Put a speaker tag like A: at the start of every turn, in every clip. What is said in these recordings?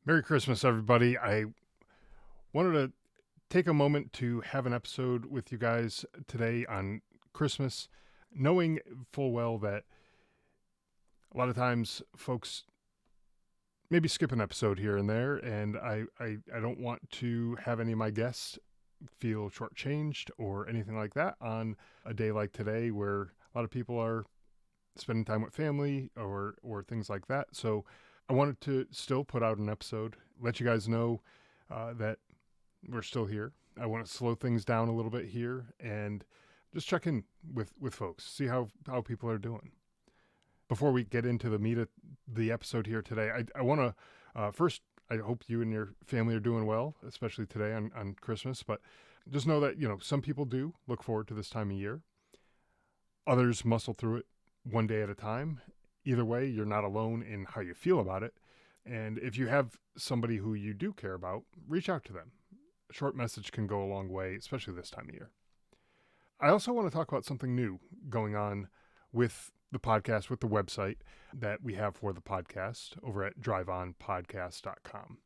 A: Merry Christmas, everybody. I wanted to take a moment to have an episode with you guys today on Christmas, knowing full well that a lot of times folks maybe skip an episode here and there, and I don't want to have any of my guests feel shortchanged or anything like that on a day like today where a lot of people are spending time with family or things like that. So I wanted to still put out an episode, let you guys know that we're still here. I want to slow things down a little bit here and just check in with folks, see how people are doing. Before we get into the meat of the episode here today, I want to first, I hope you and your family are doing well, especially today on Christmas. But just know that, some people do look forward to this time of year. Others muscle through it one day at a time. Either way, you're not alone in how you feel about it. And if you have somebody who you do care about, reach out to them. A short message can go a long way, especially this time of year. I also want to talk about something new going on with the podcast, with the website that we have for the podcast over at driveonpodcast.com.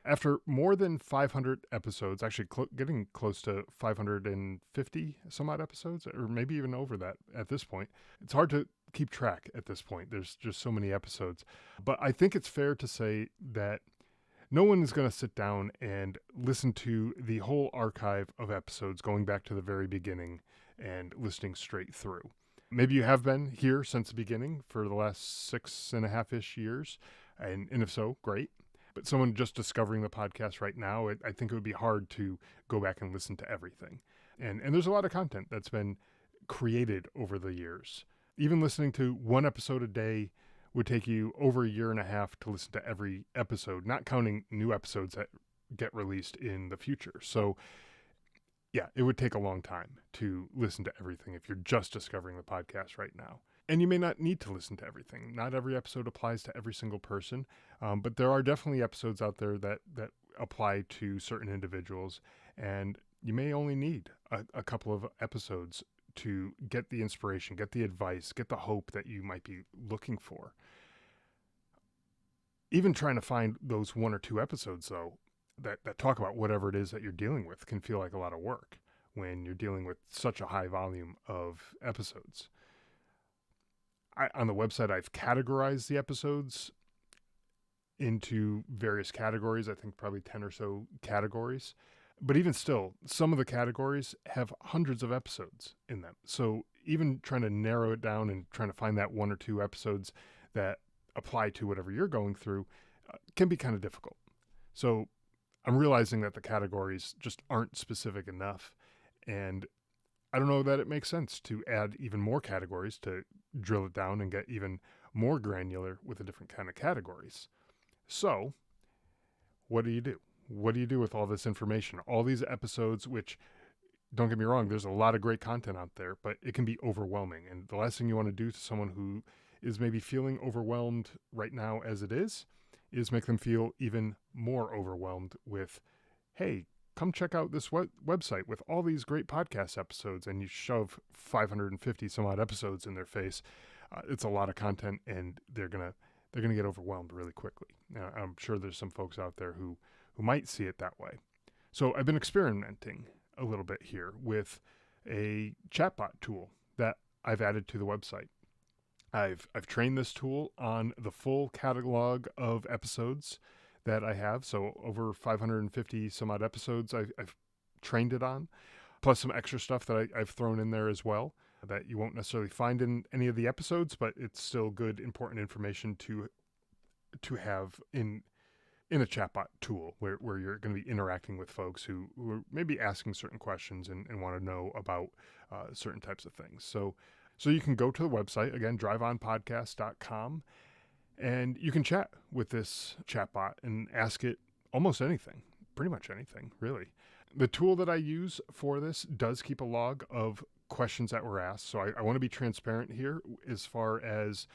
A: After more than 500 episodes, actually getting close to 550 some odd episodes, or maybe even over that at this point, it's hard to keep track at this point. There's just so many episodes. But I think it's fair to say that no one is going to sit down and listen to the whole archive of episodes going back to the very beginning and listening straight through. Maybe you have been here since the beginning for the last 6.5-ish years, and if so, great. But someone just discovering the podcast right now, I think it would be hard to go back and listen to everything. And there's a lot of content that's been created over the years. Even listening to one episode a day would take you over a year and a half to listen to every episode, not counting new episodes that get released in the future. So yeah, it would take a long time to listen to everything if you're just discovering the podcast right now. And you may not need to listen to everything. Not every episode applies to every single person, but there are definitely episodes out there that apply to certain individuals, and you may only need a couple of episodes to get the inspiration, get the advice, get the hope that you might be looking for. Even trying to find those one or two episodes, though, that talk about whatever it is that you're dealing with can feel like a lot of work when you're dealing with such a high volume of episodes. On the website, I've categorized the episodes into various categories. I think probably 10 or so categories. But even still, some of the categories have hundreds of episodes in them. So even trying to narrow it down and trying to find that one or two episodes that apply to whatever you're going through can be kind of difficult. So I'm realizing that the categories just aren't specific enough. And I don't know that it makes sense to add even more categories to drill it down and get even more granular with the different kind of categories. So what do you do? What do you do with all this information? All these episodes, which, don't get me wrong, there's a lot of great content out there, but it can be overwhelming. And the last thing you want to do to someone who is maybe feeling overwhelmed right now as it is make them feel even more overwhelmed with, hey, come check out this website with all these great podcast episodes, and you shove 550 some odd episodes in their face. It's a lot of content, and they're gonna get overwhelmed really quickly. Now, I'm sure there's some folks out there who might see it that way. So I've been experimenting a little bit here with a chatbot tool that I've added to the website. I've trained this tool on the full catalog of episodes that I have. So over 550 some odd episodes I've trained it on, plus some extra stuff that I've thrown in there as well that you won't necessarily find in any of the episodes, but it's still good, important information to have in a chatbot tool where you're going to be interacting with folks who are maybe asking certain questions and want to know about certain types of things. So you can go to the website, again, driveonpodcast.com, and you can chat with this chatbot and ask it almost anything, pretty much anything, really. The tool that I use for this does keep a log of questions that were asked. So I want to be transparent here as far as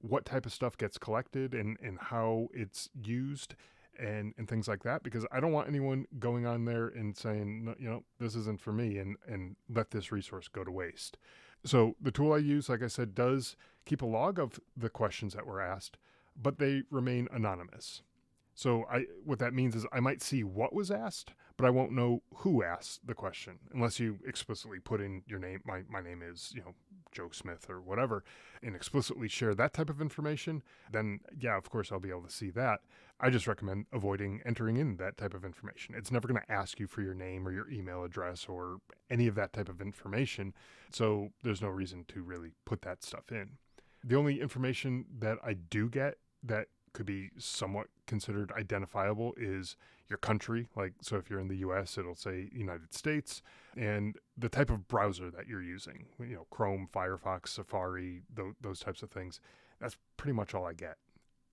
A: what type of stuff gets collected and how it's used and things like that, because I don't want anyone going on there and saying, this isn't for me, and let this resource go to waste. So the tool I use, like I said, does keep a log of the questions that were asked, but they remain anonymous. So what that means is I might see what was asked, but I won't know who asked the question unless you explicitly put in your name. My name is, Joe Smith or whatever, and explicitly share that type of information. Then yeah, of course I'll be able to see that. I just recommend avoiding entering in that type of information. It's never going to ask you for your name or your email address or any of that type of information. So there's no reason to really put that stuff in. The only information that I do get that could be somewhat considered identifiable is your country. Like, so if you're in the US, it'll say United States, and the type of browser that you're using, Chrome, Firefox, Safari, those types of things. That's pretty much all I get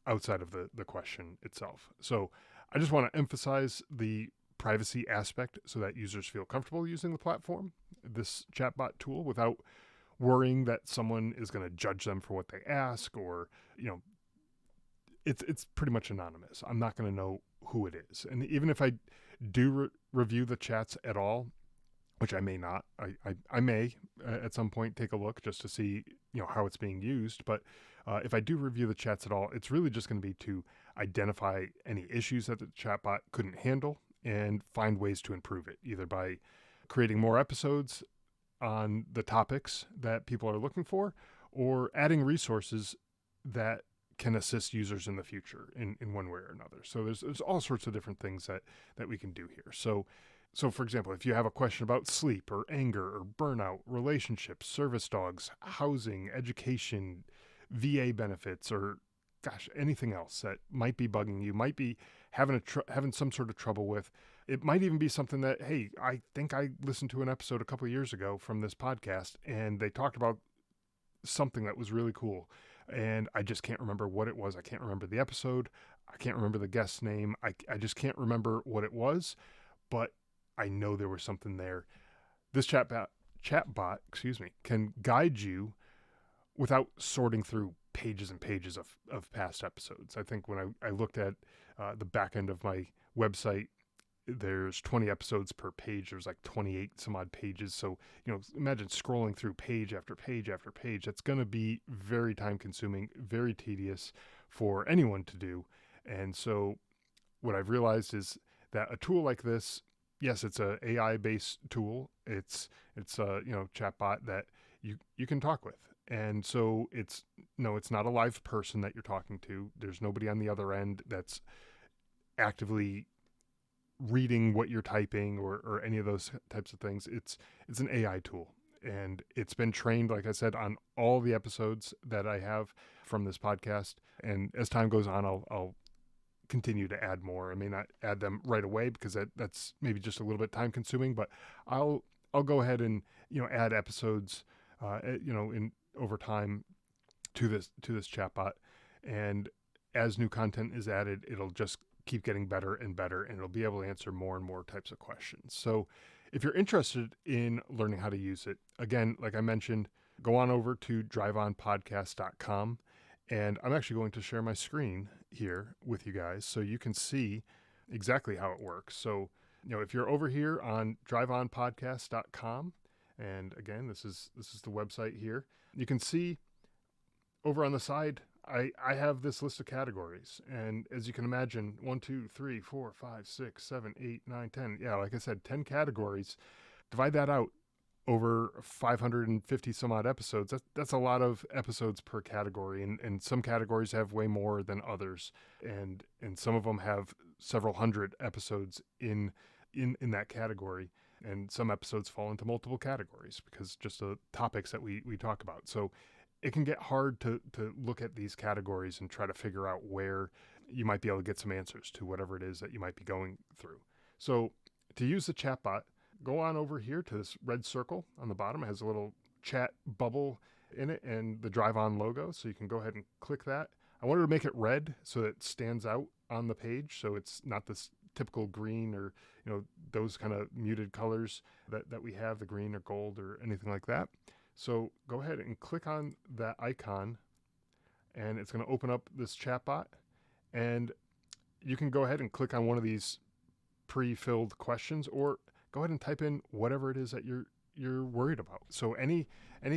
A: outside of the question itself. So I just want to emphasize the privacy aspect so that users feel comfortable using the platform, this chatbot tool, without worrying that someone is going to judge them for what they ask, or it's pretty much anonymous. I'm not going to know who it is. And even if I do review the chats at all, which I may not, I may at some point take a look just to see how it's being used. But if I do review the chats at all, it's really just going to be to identify any issues that the chatbot couldn't handle and find ways to improve it, either by creating more episodes on the topics that people are looking for, or adding resources that can assist users in the future in one way or another. So there's all sorts of different things that we can do here. So for example, if you have a question about sleep or anger or burnout, relationships, service dogs, housing, education, VA benefits, or gosh, anything else that might be bugging you, might be having some sort of trouble with. It might even be something that, hey, I think I listened to an episode a couple of years ago from this podcast, and they talked about something that was really cool, and I just can't remember what it was. I can't remember the episode. I can't remember the guest's name. I just can't remember what it was, but I know there was something there. This chatbot, can guide you without sorting through pages and pages of past episodes. I think when I looked at the back end of my website, there's 20 episodes per page. There's like 28 some odd pages. So, imagine scrolling through page after page after page. That's going to be very time consuming, very tedious for anyone to do. And so what I've realized is that a tool like this, yes, it's a AI based tool. It's a, chatbot that you can talk with. And so it's not a live person that you're talking to. There's nobody on the other end that's actively reading what you're typing or any of those types of things. It's an AI tool, and it's been trained, like I said, on all the episodes that I have from this podcast. And as time goes on, I'll continue to add more. I may not add them right away because that's maybe just a little bit time consuming, but I'll go ahead and add episodes in over time to this chatbot. And as new content is added, it'll just keep getting better and better, and it'll be able to answer more and more types of questions. So if you're interested in learning how to use it, again, like I mentioned, go on over to driveonpodcast.com, and I'm actually going to share my screen here with you guys so you can see exactly how it works. So, if you're over here on driveonpodcast.com, and again, this is the website here, you can see over on the side, I have this list of categories, and as you can imagine, 1, 2, 3, 4, 5, 6, 7, 8, 9, 10. Yeah, like I said, 10 categories. Divide that out over 550 some odd episodes. That's a lot of episodes per category, and some categories have way more than others, and some of them have several hundred episodes in that category, and some episodes fall into multiple categories because just the topics that we talk about. So it can get hard to look at these categories and try to figure out where you might be able to get some answers to whatever it is that you might be going through. So to use the chatbot, go on over here to this red circle on the bottom. It has a little chat bubble in it and the Drive On logo. So you can go ahead and click that. I wanted to make it red so that it stands out on the page. So it's not this typical green or, those kind of muted colors that we have, the green or gold or anything like that. So go ahead and click on that icon, and it's going to open up this chatbot, and you can go ahead and click on one of these pre-filled questions, or go ahead and type in whatever it is that you're worried about. So any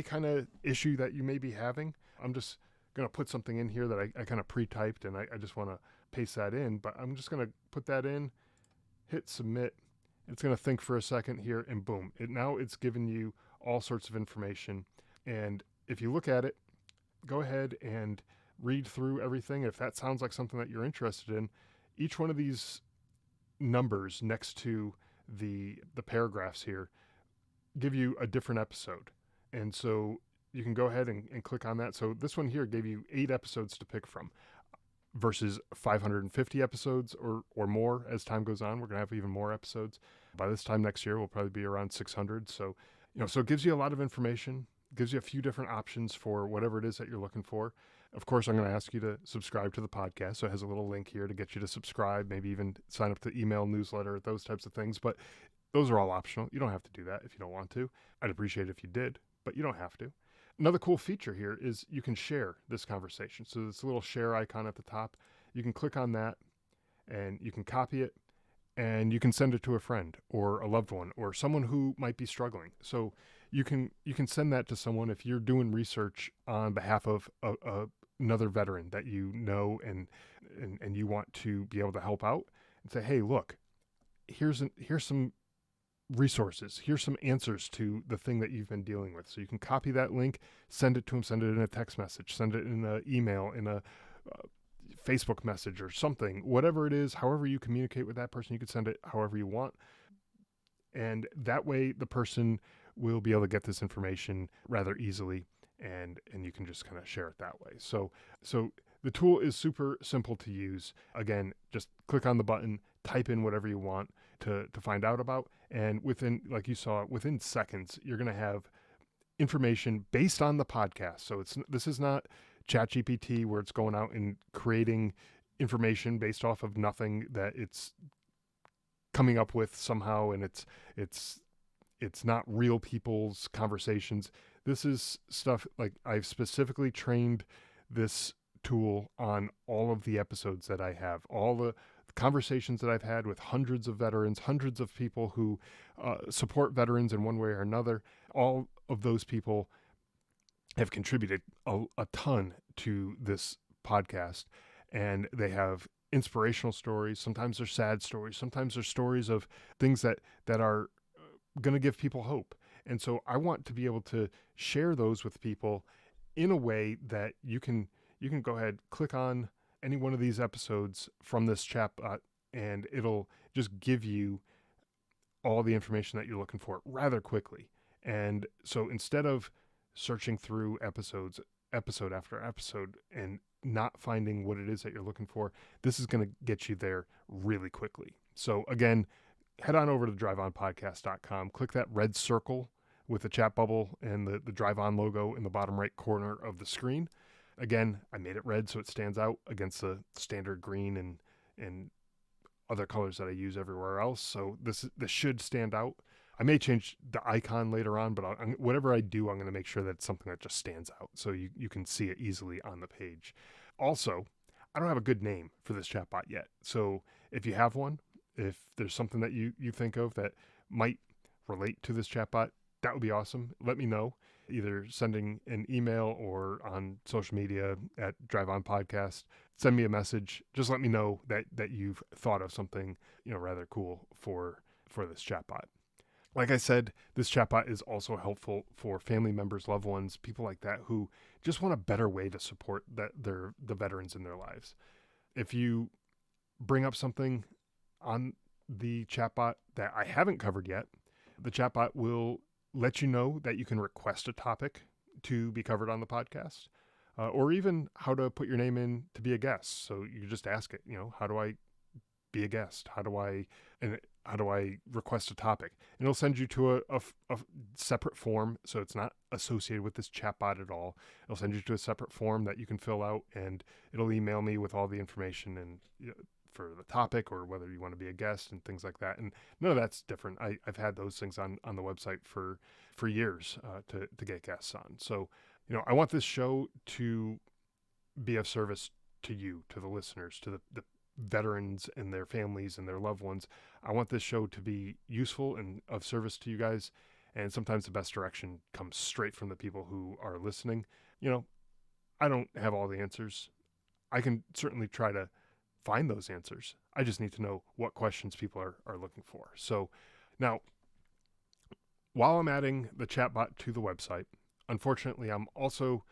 A: kind of issue that you may be having, I'm just going to put something in here that I kind of pre-typed, and I just want to paste that in, but I'm just going to put that in, hit submit. It's going to think for a second here, and boom, now it's giving you all sorts of information. And if you look at it, go ahead and read through everything. If that sounds like something that you're interested in, each one of these numbers next to the paragraphs here give you a different episode. And so you can go ahead and click on that. So this one here gave you 8 episodes to pick from versus 550 episodes or more. As time goes on, we're going to have even more episodes. By this time next year, we'll probably be around 600. So, so it gives you a lot of information, gives you a few different options for whatever it is that you're looking for. Of course, I'm going to ask you to subscribe to the podcast. So it has a little link here to get you to subscribe, maybe even sign up to the email newsletter, those types of things. But those are all optional. You don't have to do that if you don't want to. I'd appreciate it if you did, but you don't have to. Another cool feature here is you can share this conversation. So this little share icon at the top, you can click on that and you can copy it and you can send it to a friend or a loved one or someone who might be struggling. So you can send that to someone if you're doing research on behalf of another veteran that you know and you want to be able to help out and say, hey, look, here's some resources. Here's some answers to the thing that you've been dealing with. So you can copy that link, send it to them, send it in a text message, send it in an email, in a Facebook message or something, whatever it is, however you communicate with that person, you can send it however you want. And that way the person will be able to get this information rather easily and you can just kind of share it that way. So the tool is super simple to use. Again, just click on the button, type in whatever you want to find out about. And within, like you saw, within seconds, you're going to have information based on the podcast. So this is not ChatGPT where it's going out and creating information based off of nothing that it's coming up with somehow. And it's not real people's conversations. This is stuff like I've specifically trained this tool on all of the episodes that I have, all the conversations that I've had with hundreds of veterans, hundreds of people who support veterans in one way or another. All of those people have contributed a ton to this podcast, and they have inspirational stories. Sometimes they're sad stories. Sometimes they're stories of things that are going to give people hope. And so I want to be able to share those with people in a way that you can go ahead, click on any one of these episodes from this chatbot, and it'll just give you all the information that you're looking for rather quickly. And so instead of searching through episode after episode and not finding what it is that you're looking for, this is going to get you there really quickly. So again, head on over to driveonpodcast.com, click that red circle with the chat bubble and the Drive On logo in the bottom right corner of the screen. Again, I made it red so it stands out against the standard green and other colors that I use everywhere else. So this should stand out. I may change the icon later on, but whatever I do, I'm going to make sure that it's something that just stands out so you can see it easily on the page. Also, I don't have a good name for this chatbot yet. So if you have one, if there's something that you think of that might relate to this chatbot, that would be awesome. Let me know, either sending an email or on social media at Drive On Podcast. Send me a message. Just let me know that you've thought of something, rather cool for this chatbot. Like I said, this chatbot is also helpful for family members, loved ones, people like that who just want a better way to support the veterans in their lives. If you bring up something on the chatbot that I haven't covered yet, the chatbot will let you know that you can request a topic to be covered on the podcast, or even how to put your name in to be a guest. So you just ask it, how do I be a guest? How do I request a topic? And it'll send you to a separate form. So it's not associated with this chatbot at all. It'll send you to a separate form that you can fill out, and it'll email me with all the information and for the topic or whether you want to be a guest and things like that. And none of that's different. I've had those things on the website for years to get guests on. So, I want this show to be of service to you, to the listeners, to the veterans and their families and their loved ones. I want this show to be useful and of service to you guys. And sometimes the best direction comes straight from the people who are listening. I don't have all the answers. I can certainly try to find those answers. I just need to know what questions people are looking for. So now, while I'm adding the chatbot to the website, unfortunately, I'm also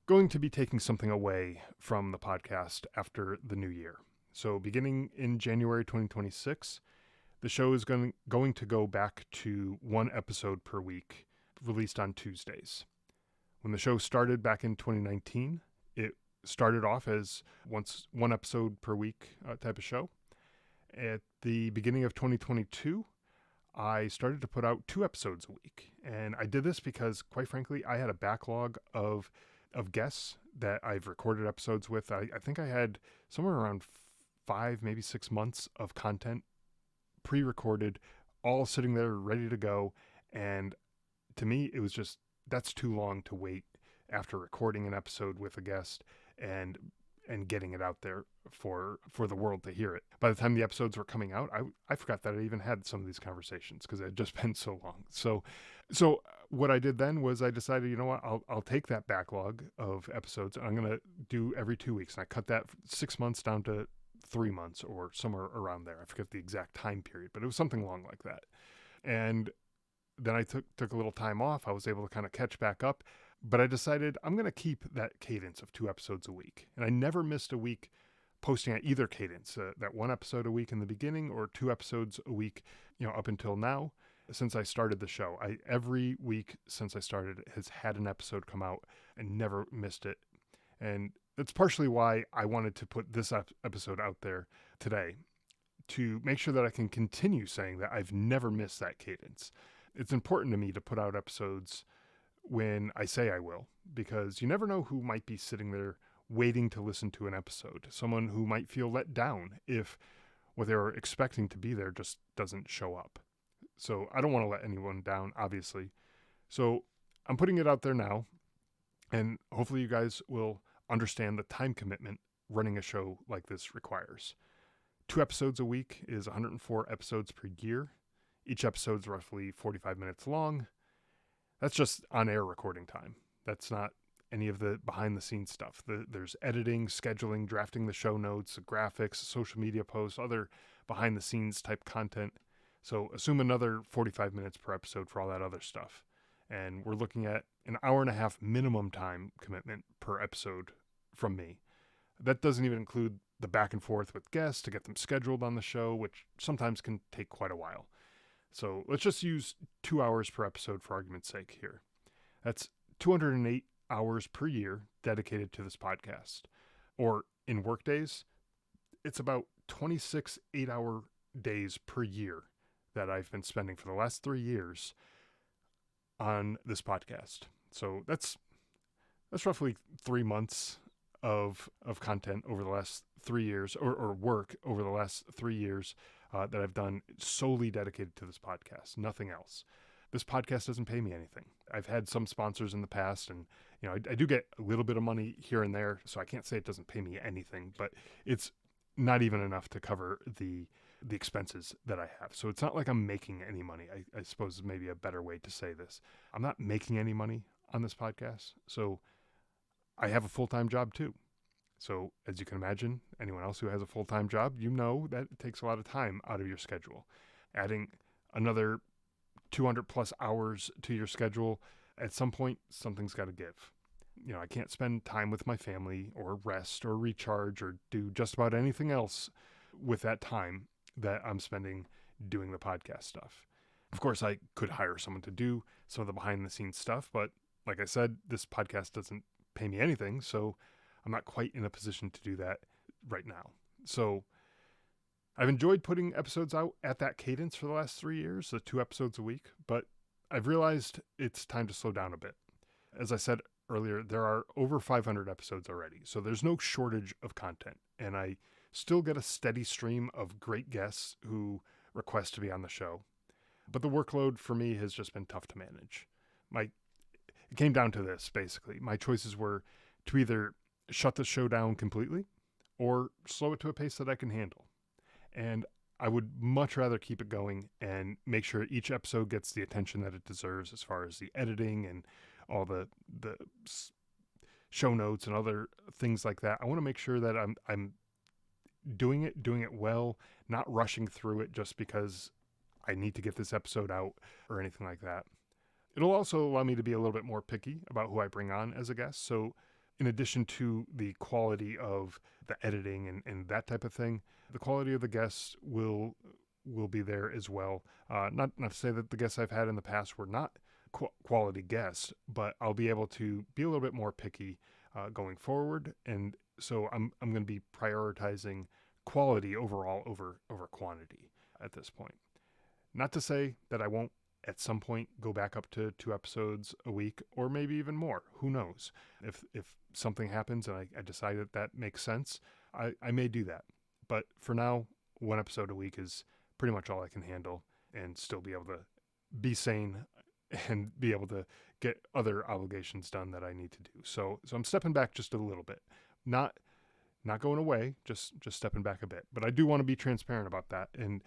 A: going to be taking something away from the podcast after the new year. So beginning in January 2026, the show is going to go back to one episode per week, released on Tuesdays. When the show started back in 2019, it started off as one episode per week type of show. At the beginning of 2022, I started to put out 2 episodes a week. And I did this because, quite frankly, I had a backlog of guests that I've recorded episodes with. I think I had somewhere around 5, maybe 6 months of content pre-recorded, all sitting there ready to go. And to me, it was just, that's too long to wait after recording an episode with a guest and getting it out there for the world to hear it. By the time the episodes were coming out, I forgot that I even had some of these conversations because it had just been so long. So what I did then was I decided, you know what, I'll take that backlog of episodes and I'm going to do every 2 weeks. And I cut that 6 months down to 3 months or somewhere around there. I forget the exact time period, but it was something long like that. And then I took a little time off. I was able to kind of catch back up, but I decided I'm going to keep that cadence of 2 episodes a week. And I never missed a week posting at either cadence, that 1 episode a week in the beginning or 2 episodes a week, up until now, since I started the show. Every week since I started has had an episode come out and never missed it. And that's partially why I wanted to put this episode out there today, to make sure that I can continue saying that I've never missed that cadence. It's important to me to put out episodes when I say I will, because you never know who might be sitting there waiting to listen to an episode. Someone who might feel let down if what they were expecting to be there just doesn't show up. So I don't want to let anyone down, obviously. So I'm putting it out there now, and hopefully you guys will understand the time commitment running a show like this requires. 2 episodes a week is 104 episodes per year. Each episode's roughly 45 minutes long. That's just on-air recording time. That's not any of the behind-the-scenes stuff. There's editing, scheduling, drafting the show notes, graphics, social media posts, other behind-the-scenes type content. So assume another 45 minutes per episode for all that other stuff. And we're looking at an hour and a half minimum time commitment per episode from me. That doesn't even include the back and forth with guests to get them scheduled on the show, which sometimes can take quite a while. So let's just use 2 hours per episode for argument's sake here. That's 208 hours per year dedicated to this podcast. Or in work days, it's about 26 8-hour days per year that I've been spending for the last 3 years on this podcast. So that's roughly 3 months of content over the last 3 years, or work over the last 3 years that I've done solely dedicated to this podcast, nothing else. This podcast doesn't pay me anything. I've had some sponsors in the past, and I do get a little bit of money here and there, so I can't say it doesn't pay me anything, but it's not even enough to cover the expenses that I have. So it's not like I'm making any money. I suppose is maybe a better way to say this. I'm not making any money on this podcast, so I have a full-time job too. So as you can imagine, anyone else who has a full-time job, you know that it takes a lot of time out of your schedule. Adding another 200 plus hours to your schedule, at some point, something's got to give. I can't spend time with my family or rest or recharge or do just about anything else with that time that I'm spending doing the podcast stuff. Of course, I could hire someone to do some of the behind-the-scenes stuff, but like I said, this podcast doesn't pay me anything, so I'm not quite in a position to do that right now. So I've enjoyed putting episodes out at that cadence for the last 3 years, so 2 episodes a week, but I've realized it's time to slow down a bit. As I said earlier, there are over 500 episodes already, so there's no shortage of content, and I still get a steady stream of great guests who request to be on the show. But the workload for me has just been tough to manage. It came down to this, basically. My choices were to either shut the show down completely or slow it to a pace that I can handle. And I would much rather keep it going and make sure each episode gets the attention that it deserves as far as the editing and all the show notes and other things like that. I want to make sure that I'm doing it well, not rushing through it just because I need to get this episode out or anything like that. It'll also allow me to be a little bit more picky about who I bring on as a guest. So in addition to the quality of the editing and that type of thing, the quality of the guests will be there as well. Not to say that the guests I've had in the past were not quality guests, but I'll be able to be a little bit more picky going forward. And so I'm going to be prioritizing quality overall over quantity at this point. Not to say that I won't at some point go back up to 2 episodes a week or maybe even more. Who knows? If something happens and I decide that makes sense, I may do that. But for now, 1 episode a week is pretty much all I can handle and still be able to be sane and be able to get other obligations done that I need to do. So I'm stepping back just a little bit. Not going away, just stepping back a bit. But I do want to be transparent about that and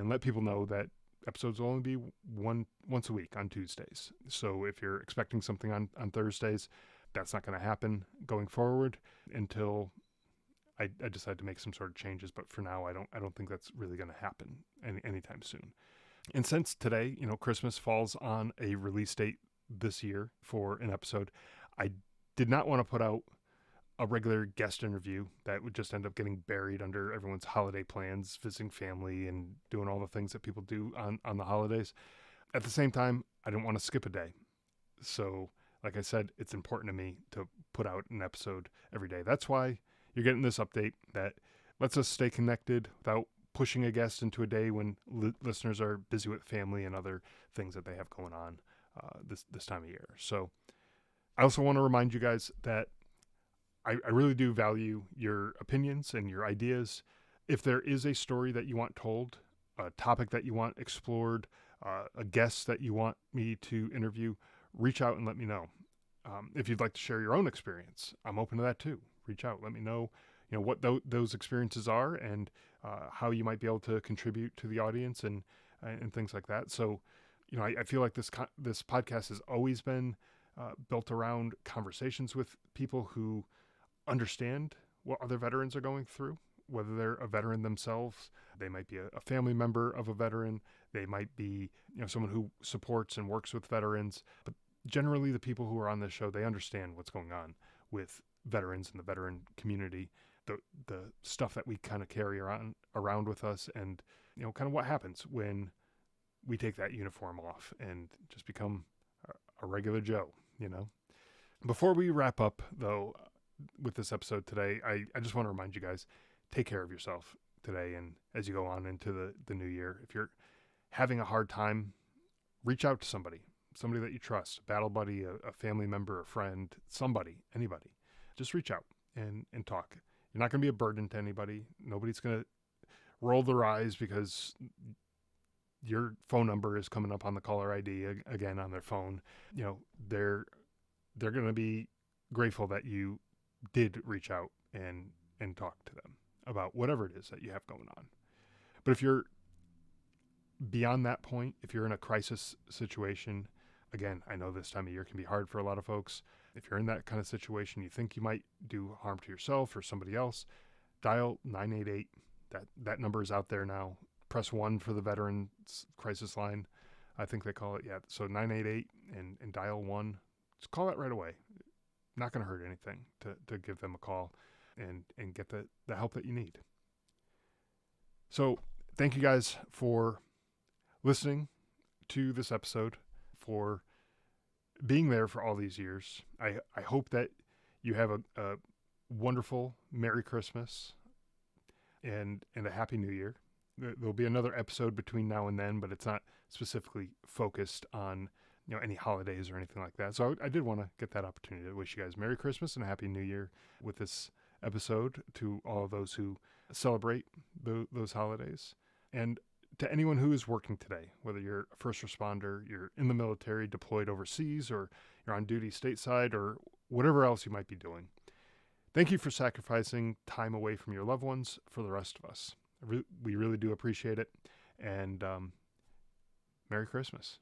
A: let people know that episodes will only be once a week on Tuesdays. So if you're expecting something on Thursdays, that's not going to happen going forward until I decide to make some sort of changes. But for now, I don't think that's really going to happen anytime soon. And since today, Christmas falls on a release date this year for an episode, I did not want to put out a regular guest interview that would just end up getting buried under everyone's holiday plans, visiting family and doing all the things that people do on the holidays. At the same time, I didn't want to skip a day. So, like I said, it's important to me to put out an episode every day. That's why you're getting this update that lets us stay connected without pushing a guest into a day when listeners are busy with family and other things that they have going on this time of year. So I also want to remind you guys that I really do value your opinions and your ideas. If there is a story that you want told, a topic that you want explored, a guest that you want me to interview, reach out and let me know. If you'd like to share your own experience, I'm open to that too. Reach out, let me know, what those experiences are and how you might be able to contribute to the audience and things like that. So, I feel like this podcast has always been built around conversations with people who understand what other veterans are going through, whether they're a veteran themselves, they might be a family member of a veteran, they might be someone who supports and works with veterans. But generally, the people who are on this show, they understand what's going on with veterans and the veteran community, the stuff that we kind of carry around with us, and kind of what happens when we take that uniform off and just become a regular Joe. Before we wrap up, though, with this episode today, I just want to remind you guys, take care of yourself today and as you go on into the new year. If you're having a hard time, reach out to somebody that you trust, a battle buddy, a family member, a friend, anybody. Just reach out and talk. You're not going to be a burden to anybody. Nobody's going to roll their eyes because your phone number is coming up on the caller ID again on their phone. They're going to be grateful that you did reach out and talk to them about whatever it is that you have going on. But if you're beyond that point, if you're in a crisis situation, again, I know this time of year can be hard for a lot of folks. If you're in that kind of situation, you think you might do harm to yourself or somebody else, dial 988. That number is out there now. Press 1 for the Veterans Crisis Line, I think they call it. Yeah, so 988 and dial 1. Just call that right away. Not going to hurt anything to give them a call and get the help that you need. So thank you guys for listening to this episode, for being there for all these years. I hope that you have a wonderful Merry Christmas and a Happy New Year. There'll be another episode between now and then, but it's not specifically focused on any holidays or anything like that. So I did want to get that opportunity to wish you guys Merry Christmas and a Happy New Year with this episode to all of those who celebrate those holidays. And to anyone who is working today, whether you're a first responder, you're in the military, deployed overseas, or you're on duty stateside, or whatever else you might be doing, thank you for sacrificing time away from your loved ones for the rest of us. We really do appreciate it. And Merry Christmas.